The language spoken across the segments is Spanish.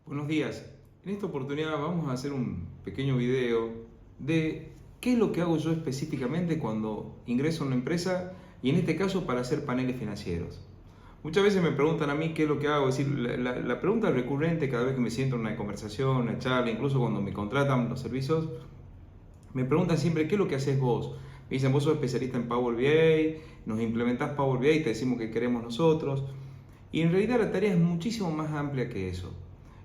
Buenos días. En esta oportunidad vamos a hacer un pequeño video de qué es lo que hago yo específicamente cuando ingreso a una empresa y en este caso para hacer paneles financieros. Muchas veces me preguntan a mí qué es lo que hago, es decir, la pregunta recurrente cada vez que me siento en una conversación, una charla, incluso cuando me contratan los servicios, me preguntan siempre qué es lo que haces vos. Me dicen, vos sos especialista en Power BI, nos implementás Power BI y te decimos que queremos nosotros. Y en realidad la tarea es muchísimo más amplia que eso.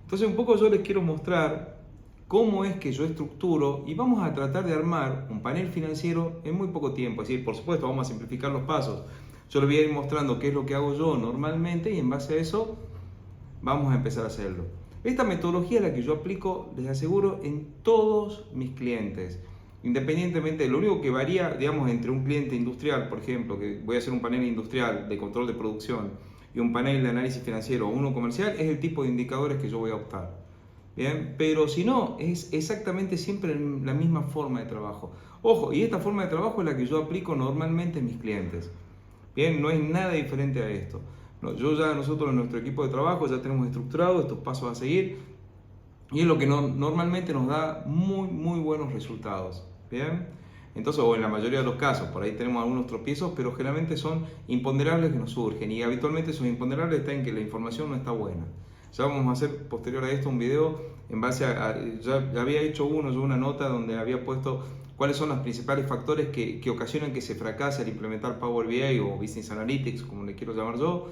Entonces un poco yo les quiero mostrar cómo es que yo estructuro y vamos a tratar de armar un panel financiero en muy poco tiempo. Es decir, por supuesto vamos a simplificar los pasos. Yo les voy a ir mostrando qué es lo que hago yo normalmente y en base a eso vamos a empezar a hacerlo. Esta metodología es la que yo aplico, les aseguro, en todos mis clientes. Independientemente, lo único que varía, digamos, entre un cliente industrial, por ejemplo, que voy a hacer un panel industrial de control de producción y un panel de análisis financiero o uno comercial, es el tipo de indicadores que yo voy a optar. Bien, pero si no, es exactamente siempre la misma forma de trabajo. Ojo, y esta forma de trabajo es la que yo aplico normalmente en mis clientes. Bien, no hay nada diferente a esto. No, nosotros en nuestro equipo de trabajo ya tenemos estructurado estos pasos a seguir y es lo que normalmente nos da muy buenos resultados. Bien, entonces, o en la mayoría de los casos, por ahí tenemos algunos tropiezos, pero generalmente son imponderables que nos surgen y habitualmente esos imponderables están en que la información no está buena. Ya vamos a hacer posterior a esto un video en base ya había hecho yo una nota donde había puesto cuáles son los principales factores que ocasionan que se fracase al implementar Power BI o Business Analytics, como le quiero llamar yo.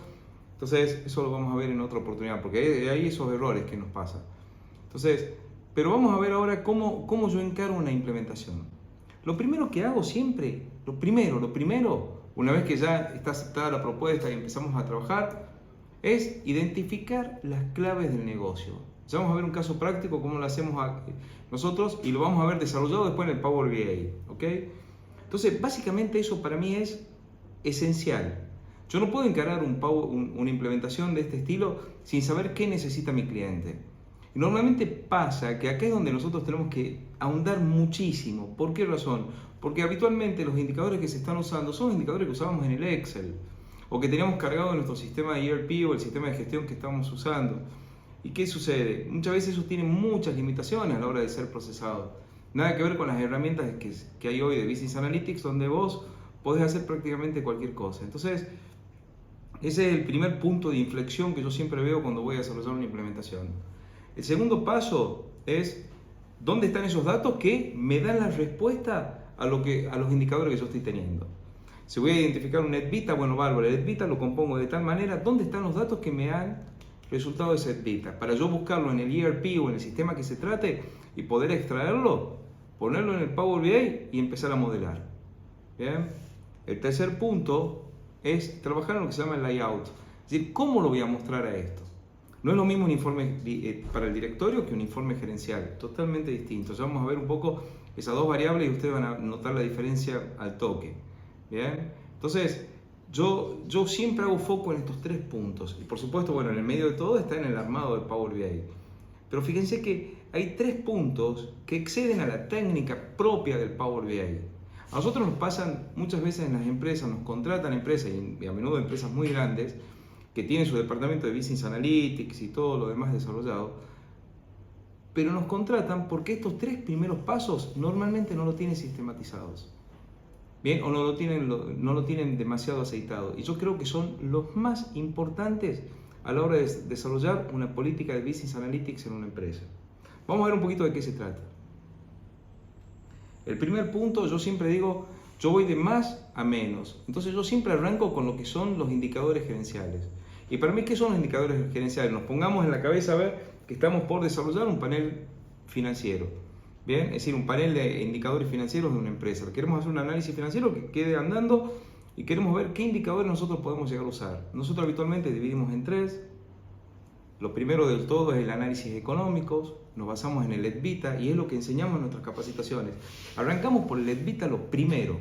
Entonces, eso lo vamos a ver en otra oportunidad, porque hay esos errores que nos pasan. Entonces, pero vamos a ver ahora cómo yo encaro una implementación. Lo primero que hago siempre, lo primero, una vez que ya está aceptada la propuesta y empezamos a trabajar, es identificar las claves del negocio. Ya vamos a ver un caso práctico, cómo lo hacemos nosotros y lo vamos a ver desarrollado después en el Power BI. ¿Ok? Entonces, básicamente eso para mí es esencial. Yo no puedo encarar una implementación de este estilo sin saber qué necesita mi cliente. Y normalmente pasa que acá es donde nosotros tenemos que ahondar muchísimo. ¿Por qué razón? Porque habitualmente los indicadores que se están usando son indicadores que usábamos en el Excel o que teníamos cargado en nuestro sistema de ERP o el sistema de gestión que estábamos usando. ¿Y qué sucede? Muchas veces eso tiene muchas limitaciones a la hora de ser procesado. Nada que ver con las herramientas que hay hoy de Business Analytics, donde vos podés hacer prácticamente cualquier cosa. Entonces, ese es el primer punto de inflexión que yo siempre veo cuando voy a desarrollar una implementación. El segundo paso es dónde están esos datos que me dan la respuesta a los indicadores que yo estoy teniendo. Si voy a identificar un NetBita, bueno, bárbaro, el NetBita lo compongo de tal manera, ¿dónde están los datos que me dan resultado de ese NetBita? Para yo buscarlo en el ERP o en el sistema que se trate y poder extraerlo, ponerlo en el Power BI y empezar a modelar. ¿Bien? El tercer punto es trabajar en lo que se llama el layout. Es decir, ¿cómo lo voy a mostrar a esto? No es lo mismo un informe para el directorio que un informe gerencial, totalmente distinto. Ya vamos a ver un poco esas dos variables y ustedes van a notar la diferencia al toque. ¿Bien? Entonces, yo siempre hago foco en estos tres puntos. Y por supuesto, bueno, en el medio de todo está en el armado de Power BI. Pero fíjense que hay tres puntos que exceden a la técnica propia del Power BI. A nosotros nos pasan muchas veces en las empresas, nos contratan empresas y a menudo empresas muy grandes que tienen su departamento de Business Analytics y todo lo demás desarrollado, pero nos contratan porque estos tres primeros pasos normalmente no lo tienen sistematizados. Bien, o no lo tienen demasiado aceitado. Y yo creo que son los más importantes a la hora de desarrollar una política de Business Analytics en una empresa. Vamos a ver un poquito de qué se trata. El primer punto, yo siempre digo, yo voy de más a menos. Entonces yo siempre arranco con lo que son los indicadores gerenciales. Y para mí, ¿qué son los indicadores gerenciales? Nos pongamos en la cabeza a ver que estamos por desarrollar un panel financiero. Bien, es decir, un panel de indicadores financieros de una empresa. Queremos hacer un análisis financiero que quede andando y queremos ver qué indicadores nosotros podemos llegar a usar. Nosotros habitualmente dividimos en tres. Lo primero del todo es el análisis económico, nos basamos en el NetBita y es lo que enseñamos en nuestras capacitaciones. Arrancamos por el NetBita lo primero,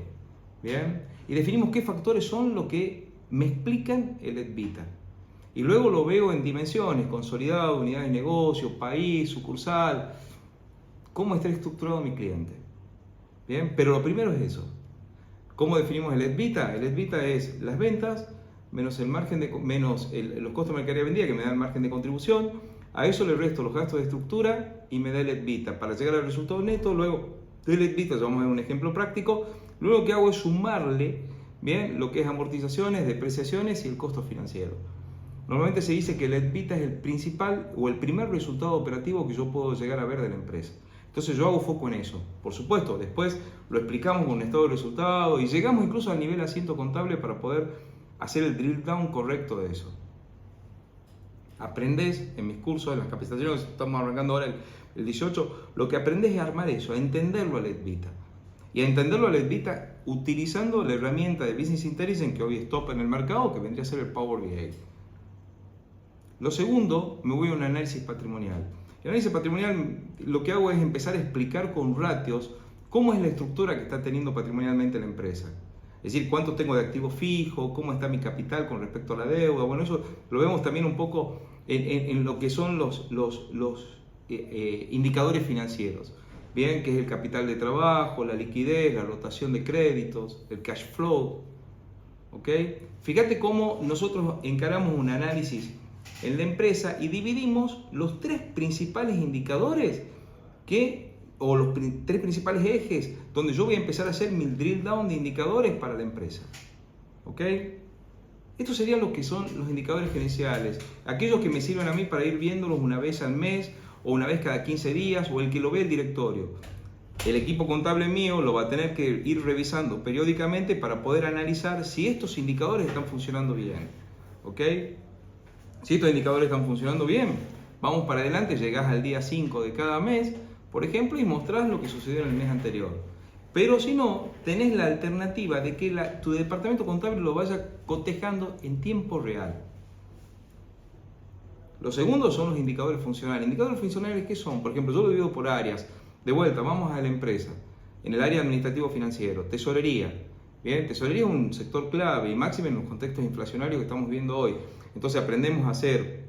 ¿bien? Y definimos qué factores son los que me explican el NetBita. Y luego lo veo en dimensiones, consolidado, unidades de negocio, país, sucursal, cómo está estructurado mi cliente. ¿Bien? Pero lo primero es eso. ¿Cómo definimos el NetBita? El NetBita es las ventas menos el margen los costos de mercadería vendida que me dan margen de contribución, A eso le resto los gastos de estructura y me da el EBITDA. Para llegar al resultado neto, luego del EBITDA, vamos a ver un ejemplo práctico, luego que hago es sumarle, bien, lo que es amortizaciones, depreciaciones y el costo financiero. Normalmente se dice que el EBITDA es el principal o el primer resultado operativo que yo puedo llegar a ver de la empresa. Entonces yo hago foco en eso. Por supuesto, después lo explicamos con un estado de resultado y llegamos incluso al nivel asiento contable para poder hacer el drill down correcto de eso. Aprendes en mis cursos, en las capacitaciones, estamos arrancando ahora el 18, lo que aprendes es armar eso, a entenderlo al EBITDA. Y a entenderlo al EBITDA utilizando la herramienta de Business Intelligence que hoy es top en el mercado, que vendría a ser el Power BI. Lo segundo, me voy a un análisis patrimonial. El análisis patrimonial lo que hago es empezar a explicar con ratios cómo es la estructura que está teniendo patrimonialmente la empresa. Es decir, cuánto tengo de activo fijo, cómo está mi capital con respecto a la deuda. Bueno, eso lo vemos también un poco en lo que son los indicadores financieros. Bien, que es el capital de trabajo, la liquidez, la rotación de créditos, el cash flow. ¿Ok? Fíjate cómo nosotros encaramos un análisis en la empresa y dividimos los tres principales indicadores o los tres principales ejes donde yo voy a empezar a hacer mi drill down de indicadores para la empresa. ¿Ok? Estos serían los que son los indicadores gerenciales, aquellos que me sirven a mí para ir viéndolos una vez al mes o una vez cada 15 días o el que lo ve el directorio. El equipo contable mío lo va a tener que ir revisando periódicamente para poder analizar si estos indicadores están funcionando bien. ¿Ok? Si estos indicadores están funcionando bien, vamos para adelante, llegás al día 5 de cada mes, por ejemplo, y mostrás lo que sucedió en el mes anterior. Pero si no, tenés la alternativa de que tu departamento contable lo vaya cotejando en tiempo real. Los segundos son los indicadores funcionales. ¿Indicadores funcionales qué son? Por ejemplo, yo lo divido por áreas. De vuelta, vamos a la empresa. En el área administrativo financiero, tesorería. Bien, tesorería es un sector clave y máximo en los contextos inflacionarios que estamos viendo hoy. Entonces aprendemos a hacer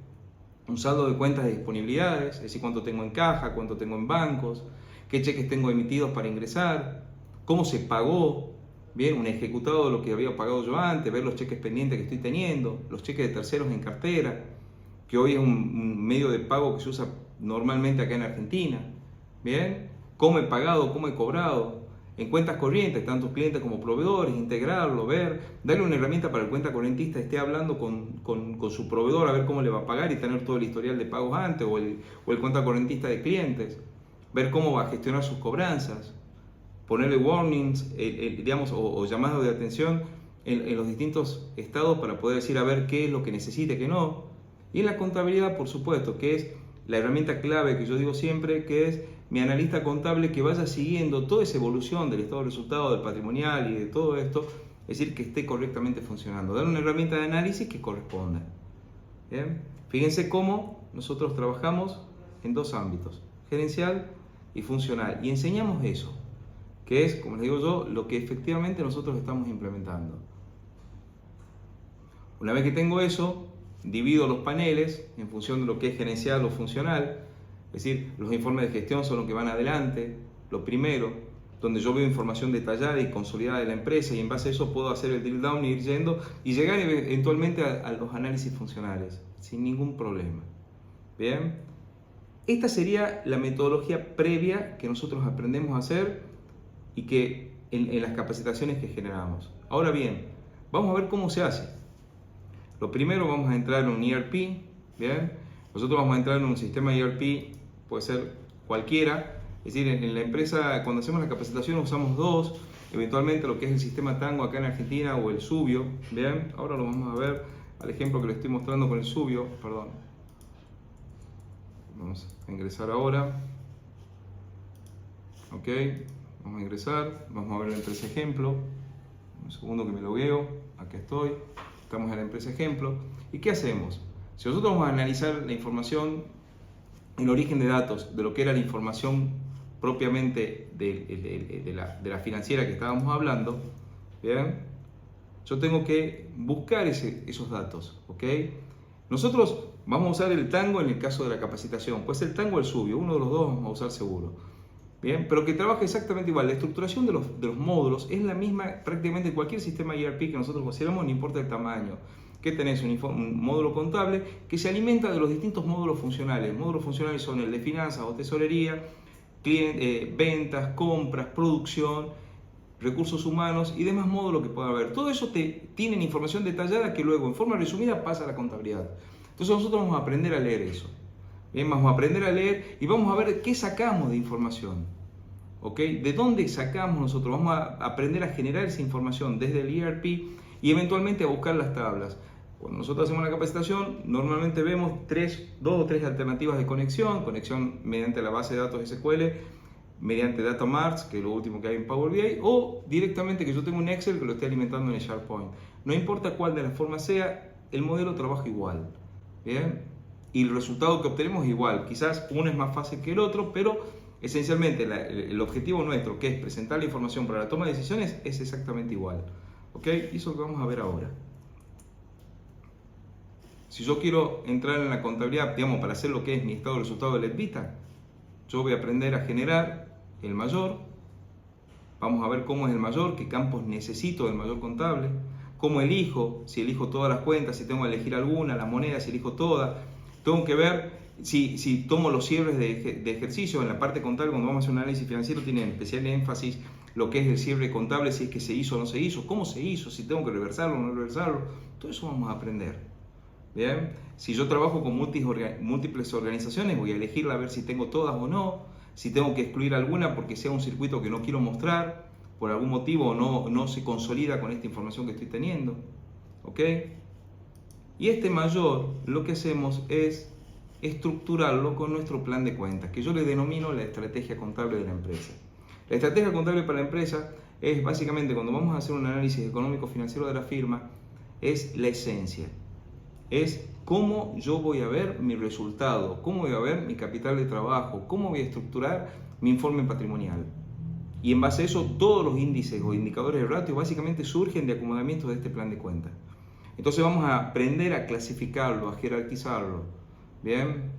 un saldo de cuentas de disponibilidades, es decir, cuánto tengo en caja, cuánto tengo en bancos, qué cheques tengo emitidos para ingresar, cómo se pagó, bien, un ejecutado de lo que había pagado yo antes, ver los cheques pendientes que estoy teniendo, los cheques de terceros en cartera, que hoy es un medio de pago que se usa normalmente acá en Argentina, bien, cómo he pagado, cómo he cobrado. En cuentas corrientes, tanto clientes como proveedores, integrarlo, ver, darle una herramienta para el cuenta corrientista, esté hablando con su proveedor a ver cómo le va a pagar y tener todo el historial de pagos antes, o el cuenta corrientista de clientes, ver cómo va a gestionar sus cobranzas, ponerle warnings, digamos, o llamados de atención en los distintos estados para poder decir a ver qué es lo que necesite, qué no. Y en la contabilidad, por supuesto, que es la herramienta clave que yo digo siempre, que es mi analista contable que vaya siguiendo toda esa evolución del estado de resultado, del patrimonial y de todo esto, es decir, que esté correctamente funcionando. Dar una herramienta de análisis que corresponda. ¿Bien? Fíjense cómo nosotros trabajamos en dos ámbitos, gerencial y funcional, y enseñamos eso, que es, como les digo yo, lo que efectivamente nosotros estamos implementando. Una vez que tengo eso, divido los paneles en función de lo que es gerencial o funcional. Es decir, los informes de gestión son los que van adelante, lo primero, donde yo veo información detallada y consolidada de la empresa y en base a eso puedo hacer el drill down, ir yendo y llegar eventualmente a los análisis funcionales, sin ningún problema. Bien, esta sería la metodología previa que nosotros aprendemos a hacer y que en las capacitaciones que generamos. Ahora bien, vamos a ver cómo se hace. Lo primero, vamos a entrar en un ERP, ¿bien? Nosotros vamos a entrar en un sistema ERP, puede ser cualquiera, es decir, en la empresa cuando hacemos la capacitación usamos dos, eventualmente lo que es el sistema Tango acá en Argentina o el Subio, ¿bien? Ahora lo vamos a ver al ejemplo que le estoy mostrando con el Subio, perdón. Vamos a ingresar ahora, ok, vamos a ingresar, vamos a ver la empresa ejemplo, un segundo que me logueo, acá estoy, estamos en la empresa ejemplo, ¿y qué hacemos? Si nosotros vamos a analizar la información, el origen de datos, de lo que era la información propiamente de la financiera que estábamos hablando, ¿bien? Yo tengo que buscar esos datos, ¿ok? Nosotros vamos a usar el Tango en el caso de la capacitación, puede ser el Tango o el Subio, uno de los dos vamos a usar seguro, ¿bien? Pero que trabaje exactamente igual. La estructuración de los módulos es la misma prácticamente en cualquier sistema ERP que nosotros consideramos, no importa el tamaño. que tenés un módulo contable que se alimenta de los distintos módulos funcionales. Módulos funcionales son el de finanzas o tesorería, ventas, compras, producción, recursos humanos y demás módulos que pueda haber. Todo eso tienen información detallada que luego en forma resumida pasa a la contabilidad. Entonces nosotros vamos a aprender a leer eso. Bien, vamos a aprender a leer y vamos a ver qué sacamos de información. ¿Ok? ¿De dónde sacamos nosotros? Vamos a aprender a generar esa información desde el ERP y eventualmente a buscar las tablas. Cuando nosotros hacemos la capacitación, normalmente vemos dos o tres alternativas de conexión mediante la base de datos SQL, mediante Data Marts, que es lo último que hay en Power BI, o directamente que yo tengo un Excel que lo esté alimentando en el SharePoint. No importa cuál de las formas sea, el modelo trabaja igual. ¿Bien? Y el resultado que obtenemos es igual. Quizás uno es más fácil que el otro, pero esencialmente el objetivo nuestro, que es presentar la información para la toma de decisiones, es exactamente igual. ¿Ok? Y eso es lo que vamos a ver ahora. Si yo quiero entrar en la contabilidad, digamos, para hacer lo que es mi estado de resultado de Leadvita, yo voy a aprender a generar el mayor. Vamos a ver cómo es el mayor, qué campos necesito del mayor contable, cómo elijo, si elijo todas las cuentas, si tengo que elegir alguna, la moneda, si elijo todas. Tengo que ver si tomo los cierres de ejercicio. En la parte contable, cuando vamos a hacer un análisis financiero, tiene especial énfasis lo que es el cierre contable, si es que se hizo o no se hizo, cómo se hizo, si tengo que reversarlo o no reversarlo. Todo eso vamos a aprender. Bien, si yo trabajo con múltiples organizaciones, voy a elegirla a ver si tengo todas o no, si tengo que excluir alguna porque sea un circuito que no quiero mostrar, por algún motivo o no se consolida con esta información que estoy teniendo. ¿Ok? Y este mayor, lo que hacemos es estructurarlo con nuestro plan de cuentas, que yo le denomino la estrategia contable de la empresa. La estrategia contable para la empresa es básicamente, cuando vamos a hacer un análisis económico financiero de la firma, es la esencia. Es cómo yo voy a ver mi resultado, cómo voy a ver mi capital de trabajo, cómo voy a estructurar mi informe patrimonial. Y en base a eso, todos los índices o indicadores de ratio básicamente surgen de acomodamientos de este plan de cuentas. Entonces vamos a aprender a clasificarlo, a jerarquizarlo. Bien,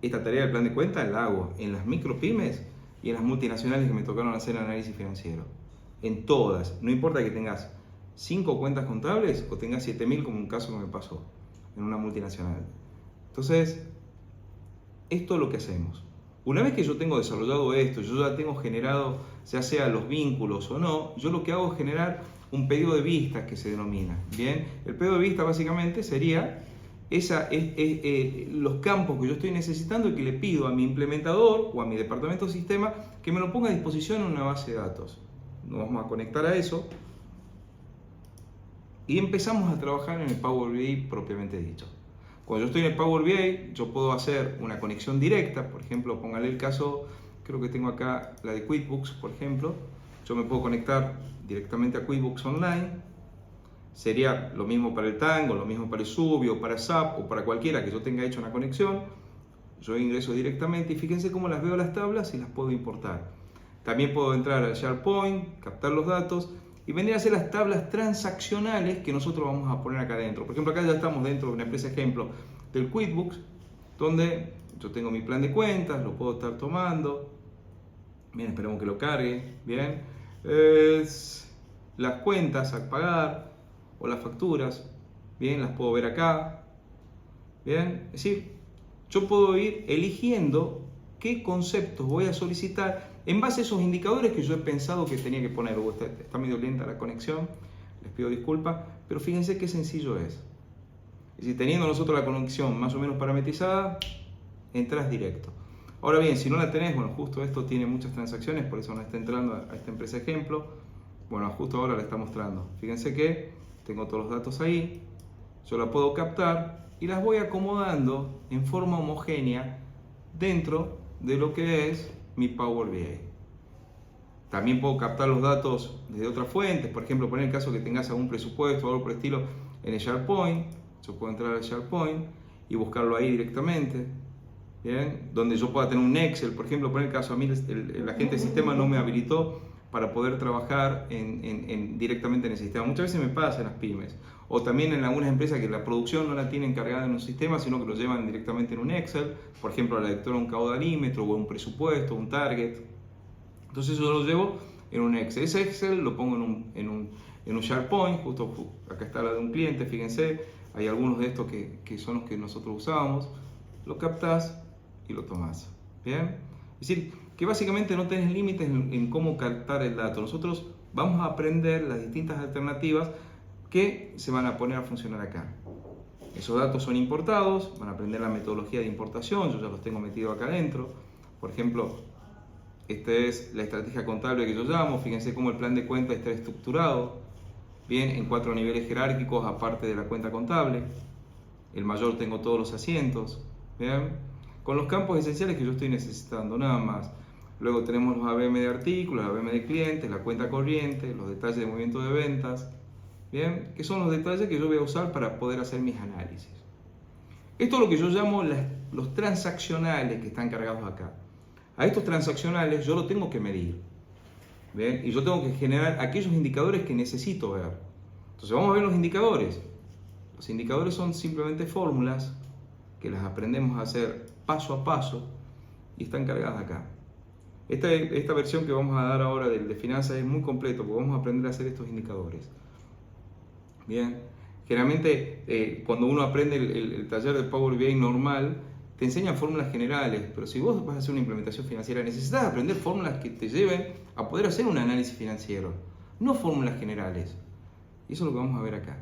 esta tarea del plan de cuentas la hago en las micropymes y en las multinacionales que me tocaron hacer análisis financiero. En todas, no importa que tengas 5 cuentas contables o tengas 7.000, como un caso que me pasó en una multinacional. Entonces, esto es lo que hacemos. Una vez que yo tengo desarrollado esto, yo ya tengo generado, ya sea los vínculos o no, yo lo que hago es generar un pedido de vistas que se denomina. Bien, el pedido de vista básicamente sería los campos que yo estoy necesitando y que le pido a mi implementador o a mi departamento de sistema que me lo ponga a disposición en una base de datos. Nos vamos a conectar a eso y empezamos a trabajar en el Power BI propiamente dicho. Cuando yo estoy en el Power BI, yo puedo hacer una conexión directa. Por ejemplo, póngale el caso, creo que tengo acá la de QuickBooks, por ejemplo. Yo me puedo conectar directamente a QuickBooks Online. Sería lo mismo para el Tango, lo mismo para el Subio, para SAP o para cualquiera que yo tenga hecho una conexión. Yo ingreso directamente y fíjense cómo las veo las tablas y las puedo importar. También puedo entrar al SharePoint, captar los datos y venir a hacer las tablas transaccionales que nosotros vamos a poner acá adentro. Por ejemplo, acá ya estamos dentro de una empresa ejemplo del QuickBooks, donde yo tengo mi plan de cuentas, lo puedo estar tomando. Bien, esperemos que lo cargue. Bien, las cuentas a pagar o las facturas, bien, las puedo ver acá. Bien, es decir, yo puedo ir eligiendo qué conceptos voy a solicitar en base a esos indicadores que yo he pensado que tenía que poner. Está medio lenta la conexión, les pido disculpas, pero fíjense qué sencillo es. Es decir, teniendo nosotros la conexión más o menos parametrizada, entras directo. Ahora bien, si no la tenés, bueno, justo esto tiene muchas transacciones, por eso no está entrando a esta empresa ejemplo. Bueno, justo ahora la está mostrando. Fíjense que tengo todos los datos ahí, yo la puedo captar y las voy acomodando en forma homogénea dentro de lo que es mi Power BI. También puedo captar los datos desde otras fuentes, por ejemplo, poner el caso que tengas algún presupuesto o algo por el estilo en el SharePoint. Yo puedo entrar al SharePoint y buscarlo ahí directamente, ¿bien? Donde yo pueda tener un Excel, por ejemplo, poner el caso, a mí el agente de sistema no me habilitó para poder trabajar directamente en el sistema. Muchas veces me pasa en las pymes, o también en algunas empresas que la producción no la tienen cargada en un sistema, sino que lo llevan directamente en un Excel, por ejemplo, a la lectura un caudalímetro o un presupuesto, un target. Entonces yo lo llevo en un Excel. Ese Excel lo pongo en en un SharePoint, justo acá está la de un cliente, fíjense, hay algunos de estos que son los que nosotros usamos, lo captás y lo tomás, ¿bien? Es decir, que básicamente no tenés límites en cómo captar el dato. Nosotros vamos a aprender las distintas alternativas que se van a poner a funcionar acá. Esos datos son importados, van a aprender la metodología de importación, yo ya los tengo metidos acá adentro. Por ejemplo, esta es la estrategia contable que yo llamo, fíjense cómo el plan de cuenta está estructurado, bien, en 4 niveles jerárquicos aparte de la cuenta contable. El mayor tengo todos los asientos, ¿bien? Con los campos esenciales que yo estoy necesitando, nada más. Luego tenemos los ABM de artículos, los ABM de clientes, la cuenta corriente, los detalles de movimiento de ventas, ¿bien? Que son los detalles que yo voy a usar para poder hacer mis análisis. Esto es lo que yo llamo los transaccionales que están cargados acá. A estos transaccionales yo lo tengo que medir, ¿bien? Y yo tengo que generar aquellos indicadores que necesito ver. Entonces vamos a ver los indicadores. Los indicadores son simplemente fórmulas que las aprendemos a hacer paso a paso y están cargadas acá. Esta versión que vamos a dar ahora de finanzas es muy completo porque vamos a aprender a hacer estos indicadores. Bien, generalmente cuando uno aprende el taller de Power BI normal, te enseñan fórmulas generales, pero si vos vas a hacer una implementación financiera, necesitas aprender fórmulas que te lleven a poder hacer un análisis financiero, no fórmulas generales. Y eso es lo que vamos a ver acá.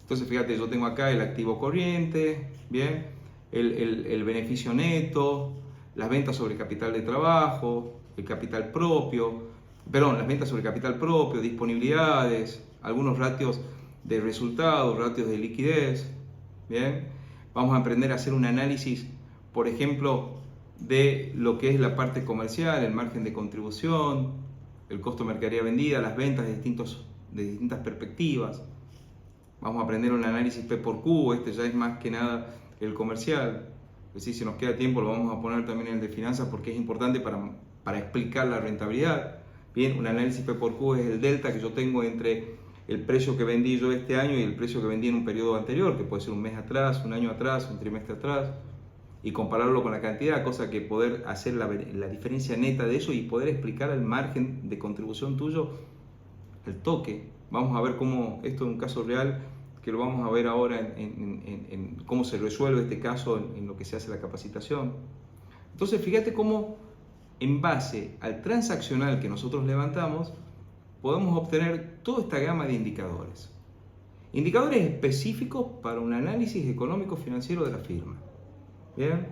Entonces, fíjate, yo tengo acá el activo corriente, bien, el beneficio neto, las ventas sobre capital de trabajo, el capital propio, perdón, las ventas sobre capital propio, disponibilidades, algunos ratios de resultados, ratios de liquidez, bien. Vamos a aprender a hacer un análisis, por ejemplo, de lo que es la parte comercial, el margen de contribución, el costo de mercadería vendida, las ventas de distintas perspectivas. Vamos a aprender un análisis P por Q, este ya es más que nada el comercial. Es decir, si nos queda tiempo lo vamos a poner también en el de finanzas porque es importante para explicar la rentabilidad. Bien, un análisis P por Q es el delta que yo tengo entre el precio que vendí yo este año y el precio que vendí en un periodo anterior, que puede ser un mes atrás, un año atrás, un trimestre atrás, y compararlo con la cantidad, cosa que poder hacer la diferencia neta de eso y poder explicar el margen de contribución tuyo, el toque. Vamos a ver cómo esto es un caso real, que lo vamos a ver ahora en cómo se resuelve este caso en lo que se hace la capacitación. Entonces, fíjate cómo en base al transaccional que nosotros levantamos, podemos obtener toda esta gama de indicadores. Indicadores específicos para un análisis económico financiero de la firma. Bien,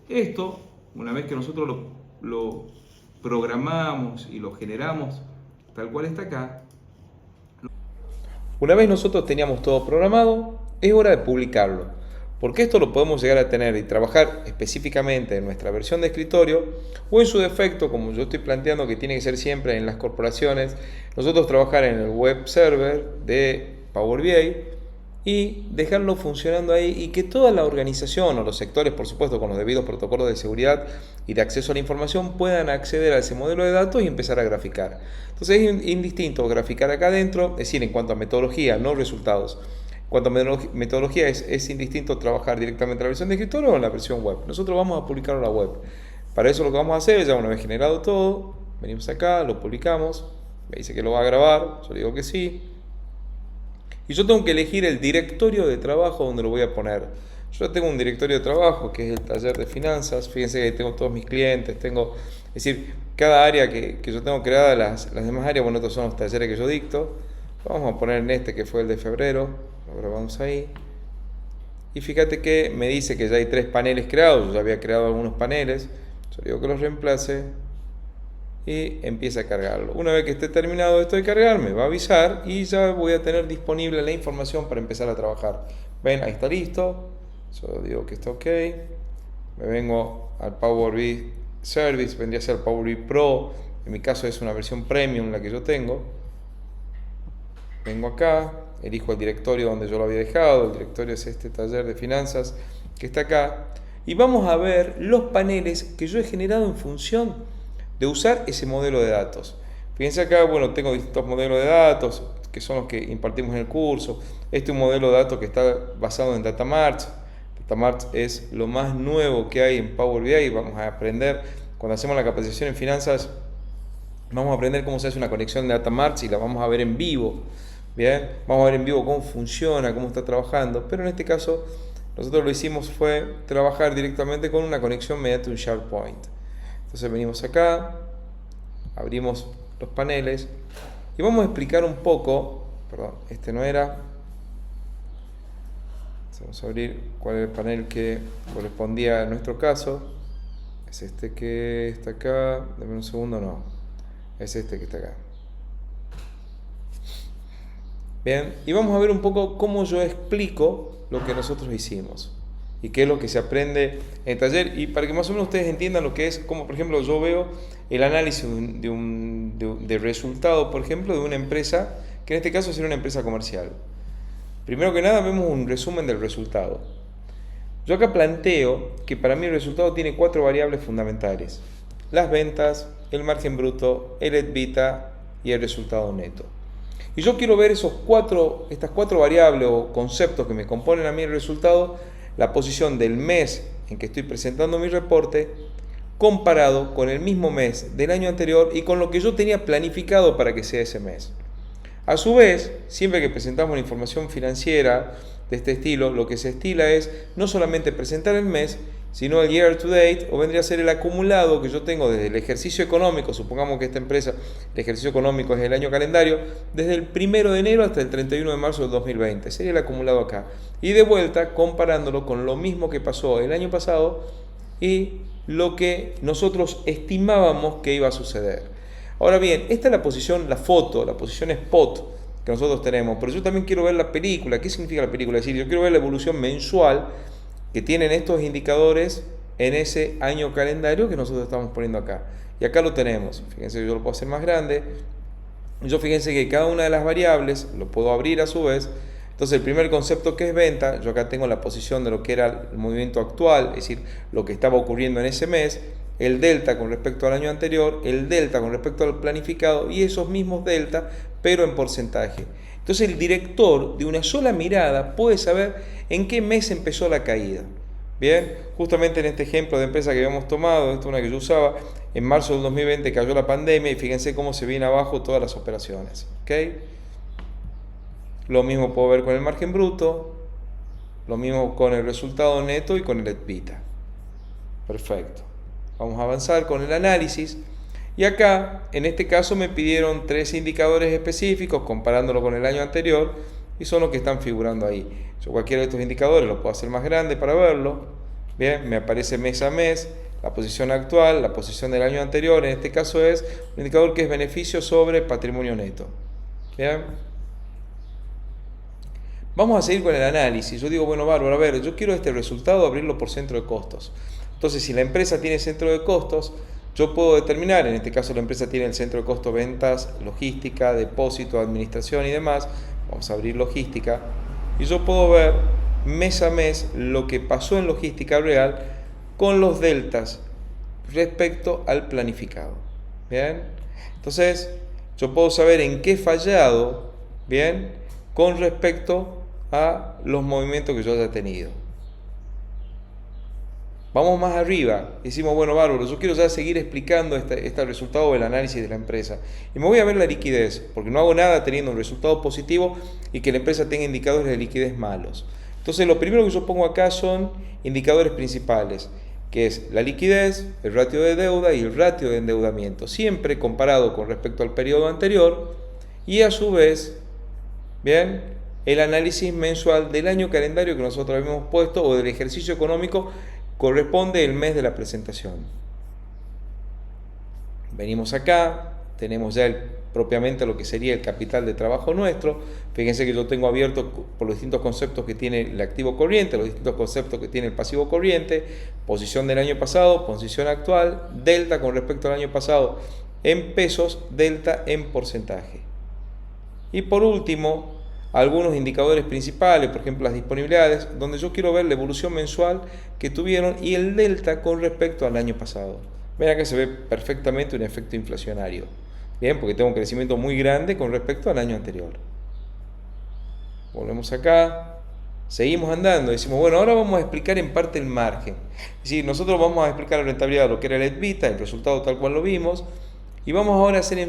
esto, una vez que nosotros lo programamos y lo generamos tal cual está acá, una vez nosotros teníamos todo programado, es hora de publicarlo, porque esto lo podemos llegar a tener y trabajar específicamente en nuestra versión de escritorio o en su defecto, como yo estoy planteando que tiene que ser siempre en las corporaciones, nosotros trabajar en el web server de Power BI y dejarlo funcionando ahí y que toda la organización o los sectores, por supuesto con los debidos protocolos de seguridad y de acceso a la información, puedan acceder a ese modelo de datos y empezar a graficar. Entonces es indistinto graficar acá adentro, es decir, en cuanto a metodología, no resultados. En cuanto a metodología es indistinto trabajar directamente en la versión de escritorio o en la versión web. Nosotros vamos a publicarlo en la web. Para eso lo que vamos a hacer, ya una vez generado todo, venimos acá, lo publicamos, me dice que lo va a grabar, yo le digo que sí. Y yo tengo que elegir el directorio de trabajo donde lo voy a poner. Yo tengo un directorio de trabajo que es el taller de finanzas. Fíjense que tengo todos mis clientes, es decir, cada área que yo tengo creada, las demás áreas, bueno, estos son los talleres que yo dicto. Vamos a poner en este que fue el de febrero, lo grabamos ahí. Y fíjate que me dice que ya hay 3 paneles creados, yo ya había creado algunos paneles. Yo digo que los reemplace y empieza a cargarlo. Una vez que esté terminado esto de cargar, me va a avisar y ya voy a tener disponible la información para empezar a trabajar. Ven, ahí está listo. Yo digo que está ok. Me vengo al Power BI Service, vendría a ser Power BI Pro. En mi caso es una versión Premium la que yo tengo. Vengo acá, elijo el directorio donde yo lo había dejado. El directorio es este taller de finanzas que está acá. Y vamos a ver los paneles que yo he generado en función de usar ese modelo de datos. Fíjense acá, bueno, tengo distintos modelos de datos que son los que impartimos en el curso. Este es un modelo de datos que está basado en Datamarts. Datamarts es lo más nuevo que hay en Power BI y vamos a aprender, cuando hacemos la capacitación en finanzas, vamos a aprender cómo se hace una conexión de Datamarts y la vamos a ver en vivo. Bien, vamos a ver en vivo cómo funciona, cómo está trabajando, pero en este caso nosotros lo hicimos fue trabajar directamente con una conexión mediante un SharePoint. Entonces venimos acá, abrimos los paneles y vamos a explicar un poco, perdón, este no era, vamos a abrir cuál es el panel que correspondía a nuestro caso. Es este que está acá, dame un segundo, no, es este que está acá. Bien, y vamos a ver un poco cómo yo explico lo que nosotros hicimos y qué es lo que se aprende en el taller, y para que más o menos ustedes entiendan lo que es, como por ejemplo yo veo el análisis de resultado, por ejemplo, de una empresa, que en este caso sería una empresa comercial. Primero que nada vemos un resumen del resultado. Yo acá planteo que para mí el resultado tiene 4 variables fundamentales: las ventas, el margen bruto, el EBITDA y el resultado neto. Y yo quiero ver estas 4 variables o conceptos que me componen a mí el resultado, la posición del mes en que estoy presentando mi reporte, comparado con el mismo mes del año anterior y con lo que yo tenía planificado para que sea ese mes. A su vez, siempre que presentamos una información financiera de este estilo, lo que se estila es no solamente presentar el mes, sino el year to date, o vendría a ser el acumulado que yo tengo desde el ejercicio económico. Supongamos que esta empresa, el ejercicio económico es el año calendario, desde el 1 de enero hasta el 31 de marzo del 2020, sería el acumulado acá. Y de vuelta comparándolo con lo mismo que pasó el año pasado y lo que nosotros estimábamos que iba a suceder. Ahora bien, esta es la posición, la foto, la posición spot que nosotros tenemos, pero yo también quiero ver la película. ¿Qué significa la película? Es decir, yo quiero ver la evolución mensual que tienen estos indicadores en ese año calendario que nosotros estamos poniendo acá. Y acá lo tenemos. Fíjense que yo lo puedo hacer más grande. Yo fíjense que cada una de las variables lo puedo abrir a su vez. Entonces el primer concepto, que es venta, yo acá tengo la posición de lo que era el movimiento actual, es decir, lo que estaba ocurriendo en ese mes, el delta con respecto al año anterior, el delta con respecto al planificado y esos mismos delta, pero en porcentaje. Entonces el director de una sola mirada puede saber en qué mes empezó la caída. Bien, justamente en este ejemplo de empresa que habíamos tomado, esta es una que yo usaba, en marzo del 2020 cayó la pandemia y fíjense cómo se viene abajo todas las operaciones. ¿Okay? Lo mismo puedo ver con el margen bruto, lo mismo con el resultado neto y con el EBITDA. Perfecto. Vamos a avanzar con el análisis. Y acá, en este caso, me pidieron 3 indicadores específicos comparándolo con el año anterior y son los que están figurando ahí. Yo cualquiera de estos indicadores lo puedo hacer más grande para verlo. Bien, me aparece mes a mes, la posición actual, la posición del año anterior. En este caso es un indicador que es beneficio sobre patrimonio neto. Bien. Vamos a seguir con el análisis. Yo digo, bueno, bárbaro, a ver, yo quiero este resultado abrirlo por centro de costos. Entonces, si la empresa tiene centro de costos, yo puedo determinar, en este caso la empresa tiene el centro de costo ventas, logística, depósito, administración y demás. Vamos a abrir logística y yo puedo ver mes a mes lo que pasó en logística real con los deltas respecto al planificado. Bien, entonces yo puedo saber en qué he fallado, bien, con respecto a los movimientos que yo haya tenido. Vamos más arriba, decimos, bueno, bárbaro, yo quiero ya seguir explicando este resultado del análisis de la empresa. Y me voy a ver la liquidez, porque no hago nada teniendo un resultado positivo y que la empresa tenga indicadores de liquidez malos. Entonces, lo primero que yo pongo acá son indicadores principales, que es la liquidez, el ratio de deuda y el ratio de endeudamiento, siempre comparado con respecto al periodo anterior, y a su vez, bien, el análisis mensual del año calendario que nosotros habíamos puesto o del ejercicio económico corresponde el mes de la presentación. Venimos acá, tenemos ya propiamente lo que sería el capital de trabajo nuestro. Fíjense que yo tengo abierto por los distintos conceptos que tiene el activo corriente, los distintos conceptos que tiene el pasivo corriente, posición del año pasado, posición actual, delta con respecto al año pasado en pesos, delta en porcentaje. Y por último, algunos indicadores principales, por ejemplo las disponibilidades, donde yo quiero ver la evolución mensual que tuvieron y el delta con respecto al año pasado. Ven acá se ve perfectamente un efecto inflacionario. Bien, porque tengo un crecimiento muy grande con respecto al año anterior. Volvemos acá, seguimos andando, decimos, bueno, ahora vamos a explicar en parte el margen. Es decir, nosotros vamos a explicar la rentabilidad de lo que era el EBITDA, el resultado tal cual lo vimos, y vamos ahora a hacer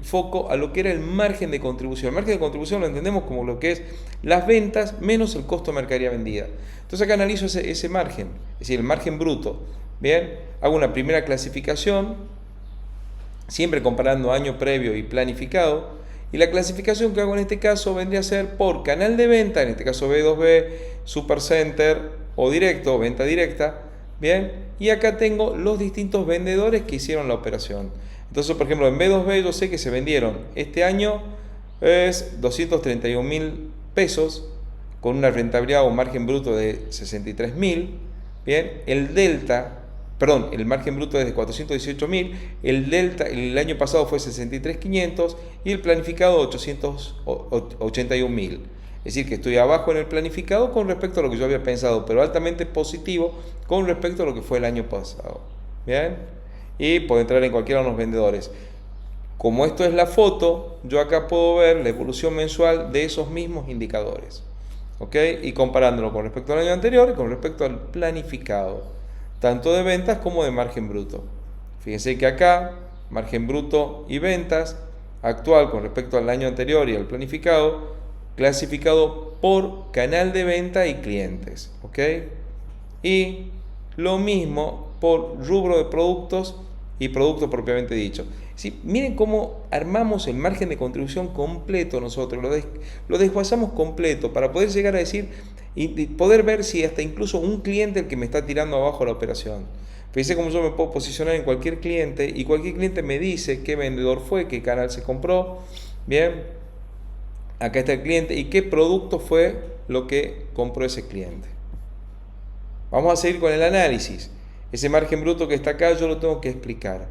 foco a lo que era el margen de contribución. El margen de contribución lo entendemos como lo que es las ventas menos el costo de mercadería vendida. Entonces acá analizo ese margen, es decir, el margen bruto. Bien, hago una primera clasificación, siempre comparando año previo y planificado, y la clasificación que hago en este caso vendría a ser por canal de venta, en este caso B2B, Supercenter o directo, venta directa. Bien, y acá tengo los distintos vendedores que hicieron la operación. Entonces, por ejemplo, en B2B yo sé que se vendieron este año es 231.000 pesos con una rentabilidad o margen bruto de 63.000. Bien, el margen bruto es de 418.000, el delta el año pasado fue 63.500 y el planificado 881.000. Es decir, que estoy abajo en el planificado con respecto a lo que yo había pensado, pero altamente positivo con respecto a lo que fue el año pasado. Bien, y puedo entrar en cualquiera de los vendedores. Como esto es la foto, yo acá puedo ver la evolución mensual de esos mismos indicadores. ¿Ok? Y comparándolo con respecto al año anterior y con respecto al planificado, tanto de ventas como de margen bruto. Fíjense que acá, margen bruto y ventas actual con respecto al año anterior y al planificado, clasificado por canal de venta y clientes. ¿Ok? Y lo mismo por rubro de productos y productos propiamente dicho. ¿Sí? Miren cómo armamos el margen de contribución completo nosotros, lo desguazamos completo para poder llegar a decir y poder ver si hasta incluso un cliente el que me está tirando abajo la operación. Fíjense cómo yo me puedo posicionar en cualquier cliente y cualquier cliente me dice qué vendedor fue, qué canal se compró. Bien, acá está el cliente y qué producto fue lo que compró ese cliente. Vamos a seguir con el análisis. Ese margen bruto que está acá yo lo tengo que explicar.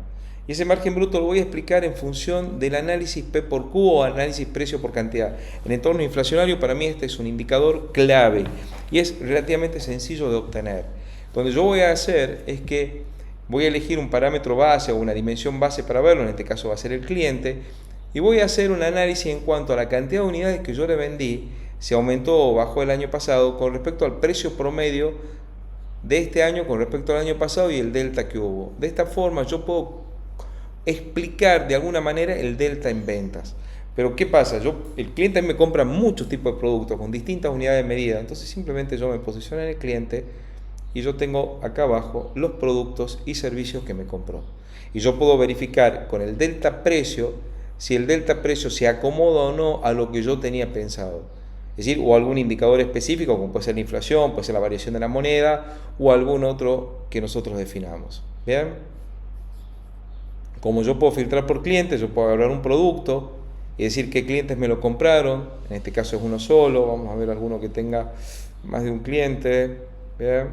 Y ese margen bruto lo voy a explicar en función del análisis P por Q o análisis precio por cantidad. En entorno inflacionario para mí este es un indicador clave y es relativamente sencillo de obtener. Donde yo voy a hacer es que voy a elegir un parámetro base o una dimensión base para verlo, en este caso va a ser el cliente, y voy a hacer un análisis en cuanto a la cantidad de unidades que yo le vendí, si aumentó o bajó el año pasado con respecto al precio promedio de este año con respecto al año pasado y el delta que hubo. De esta forma yo puedo explicar de alguna manera el delta en ventas. Pero ¿qué pasa? El cliente me compra muchos tipos de productos con distintas unidades de medida, entonces simplemente yo me posiciono en el cliente y yo tengo acá abajo los productos y servicios que me compró. Y yo puedo verificar con el delta precio si el delta precio se acomoda o no a lo que yo tenía pensado. Es decir, o algún indicador específico, como puede ser la inflación, puede ser la variación de la moneda, o algún otro que nosotros definamos. ¿Bien? Como yo puedo filtrar por clientes, yo puedo agarrar un producto y decir qué clientes me lo compraron. En este caso es uno solo, vamos a ver alguno que tenga más de un cliente. ¿Bien?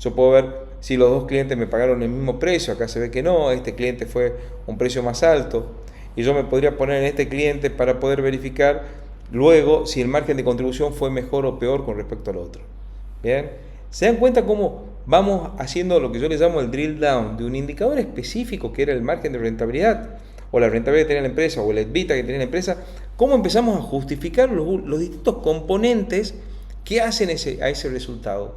Yo puedo ver si los dos clientes me pagaron el mismo precio, acá se ve que no, este cliente fue un precio más alto. Y yo me podría poner en este cliente para poder verificar luego si el margen de contribución fue mejor o peor con respecto al otro. Bien, ¿se dan cuenta cómo vamos haciendo lo que yo le llamo el drill down de un indicador específico que era el margen de rentabilidad o la rentabilidad que tenía la empresa o el EBITDA que tenía la empresa? ¿Cómo empezamos a justificar los distintos componentes que hacen a ese resultado?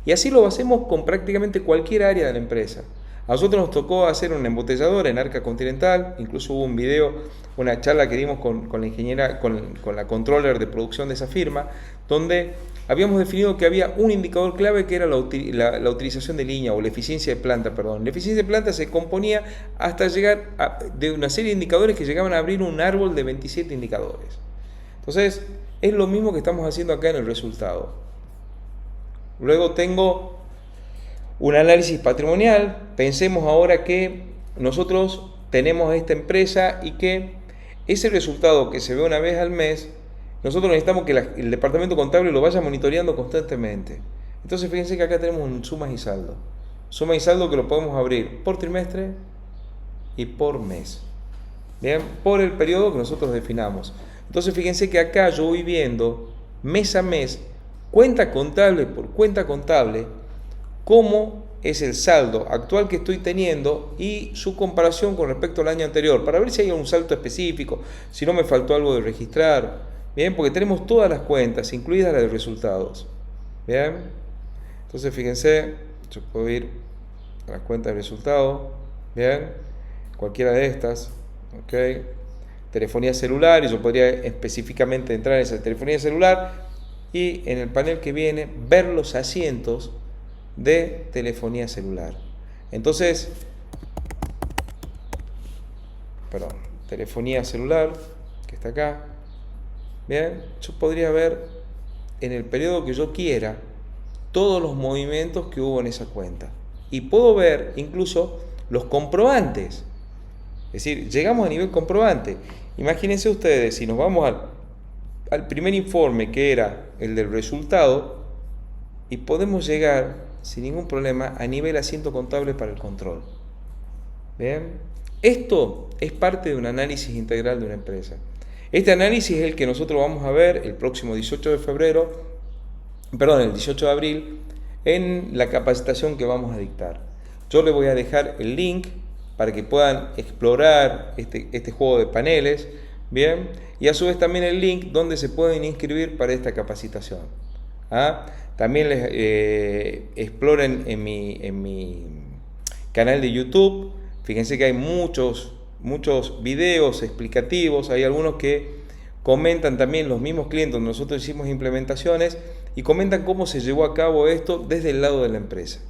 Y así lo hacemos con prácticamente cualquier área de la empresa. A nosotros nos tocó hacer una embotelladora en Arca Continental, incluso hubo un video, una charla que dimos con la ingeniera, con la controller de producción de esa firma, donde habíamos definido que había un indicador clave que era la utilización de línea o la eficiencia de planta, perdón. La eficiencia de planta se componía hasta llegar de una serie de indicadores que llegaban a abrir un árbol de 27 indicadores. Entonces, es lo mismo que estamos haciendo acá en el resultado. Luego tengo un análisis patrimonial. Pensemos ahora que nosotros tenemos esta empresa y que ese resultado que se ve una vez al mes, nosotros necesitamos que el departamento contable lo vaya monitoreando constantemente. Entonces fíjense que acá tenemos un sumas y saldo. Suma y saldo que lo podemos abrir por trimestre y por mes. Bien, por el periodo que nosotros definamos. Entonces fíjense que acá yo voy viendo mes a mes, cuenta contable por cuenta contable, cómo es el saldo actual que estoy teniendo y su comparación con respecto al año anterior, para ver si hay un salto específico, si no me faltó algo de registrar. Bien, porque tenemos todas las cuentas, incluidas las de resultados. Bien, entonces fíjense, yo puedo ir a las cuentas de resultados. Bien, cualquiera de estas, ¿ok? Telefonía celular, y yo podría específicamente entrar en esa telefonía celular y en el panel que viene ver los asientos de telefonía celular. Entonces, perdón, telefonía celular, que está acá, bien, yo podría ver en el periodo que yo quiera todos los movimientos que hubo en esa cuenta. Y puedo ver incluso los comprobantes. Es decir, llegamos a nivel comprobante. Imagínense ustedes, si nos vamos al primer informe, que era el del resultado, y podemos llegar sin ningún problema a nivel asiento contable para el control. ¿Bien? Esto es parte de un análisis integral de una empresa. Este análisis es el que nosotros vamos a ver el próximo 18 de el 18 de abril, en la capacitación que vamos a dictar. Yo les voy a dejar el link para que puedan explorar este juego de paneles, bien, y a su vez también el link donde se pueden inscribir para esta capacitación. También les exploren en mi canal de YouTube. Fíjense que hay muchos videos explicativos, hay algunos que comentan también los mismos clientes donde nosotros hicimos implementaciones y comentan cómo se llevó a cabo esto desde el lado de la empresa.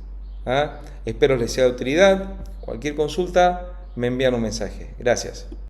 Espero les sea de utilidad. Cualquier consulta me envían un mensaje. Gracias.